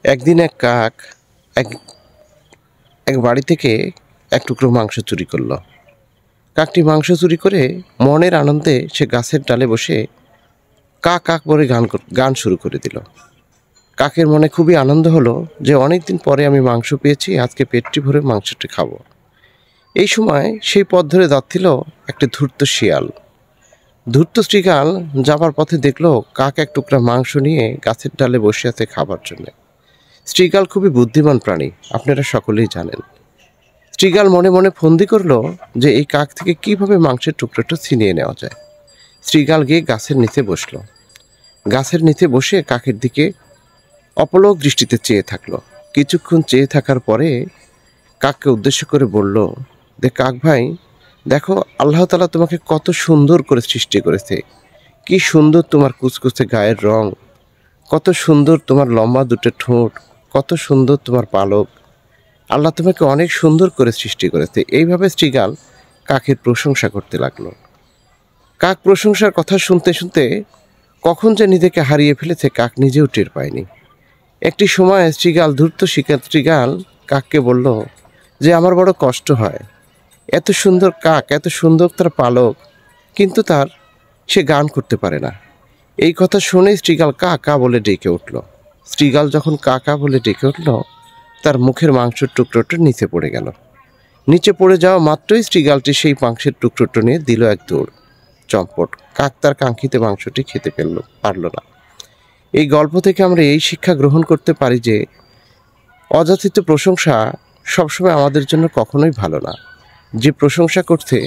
একদিন এক কাক এক এক বাড়ি থেকে এক টুকরো মাংস চুরি করলো। কাকটি মাংস চুরি করে মনের আনন্দে সে গাছের ডালে বসে কা কাক বলে গান শুরু করে দিল। কাকের মনে খুবই আনন্দ হলো যে অনেক দিন পরে আমি মাংস পেয়েছি, আজকে পেটটি ভরে মাংসটি খাবো। এই সময় সেই পথ ধরে যাচ্ছিল একটি ধূর্ত শিয়াল। ধূর্ত শৃগাল যাবার পথে দেখলো কাক এক টুকরা মাংস নিয়ে গাছের ডালে বসে আছে খাবার জন্য। শৃগাল খুবই বুদ্ধিমান প্রাণী, আপনারা সকলেই জানেন। শৃগাল মনে মনে ফন্দি করলো যে এই কাক থেকে কিভাবে মাংসের টুকরোটা ছিনিয়ে নেওয়া যায়। শৃগাল গিয়ে গাছের নিচে বসলো। গাছের নিচে বসে কাকের দিকে অপলক দৃষ্টিতে চেয়ে থাকলো। কিছুক্ষণ চেয়ে থাকার পরে কাককে উদ্দেশ্য করে বলল, কাক ভাই, দেখো আল্লাহ তাআলা তোমাকে কত সুন্দর করে সৃষ্টি করেছে। কি সুন্দর তোমার কুচকুচে গায়ের রং, কত সুন্দর তোমার লম্বা দুটো ঠোঁট, কত সুন্দর তোমার পালক। আল্লাহ তোমাকে অনেক সুন্দর করে সৃষ্টি করেছে। এইভাবে শৃগাল কাকের প্রশংসা করতে লাগলো। কাক প্রশংসার কথা শুনতে শুনতে কখন যে নিজেকে হারিয়ে ফেলেছে কাক নিজেও টের পায়নি। একটি সময় ধূর্ত শৃগাল কাককে বলল যে আমার বড় কষ্ট হয়, এত সুন্দর কাক, এত সুন্দর তার পালক, কিন্তু সে গান করতে পারে না। এই কথা শুনে শৃগাল কা কা বলে ডেকে উঠল। শৃগাল যখন কা কা বলে ডেকে উঠল, তার মুখের মাংসের টুকরোটা নিচে পড়ে গেল। নিচে পড়ে যাওয়া মাত্রই শৃগালটি সেই মাংসের টুকরোটা নিয়ে দিল এক দৌড়। চম্পট! কাক তার কাঙ্ক্ষিত মাংসটি খেতে পারল না। এই গল্প থেকে আমরা এই শিক্ষা গ্রহণ করতে পারি যে অযাচিত প্রশংসা সবসময় আমাদের জন্য কখনোই ভালো না। যে প্রশংসা করছে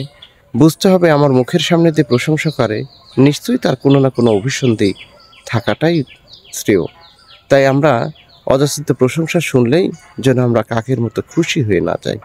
বুঝতে হবে আমার মুখের সামনে যে প্রশংসা করে নিশ্চয়ই তার কোনো না কোনো অভিসন্ধি থাকাটাই শ্রেয়। তাই আমরা অযাচিত প্রশংসা শুনলেই যেন আমরা কাকের মতো খুশি হয়ে না যাই।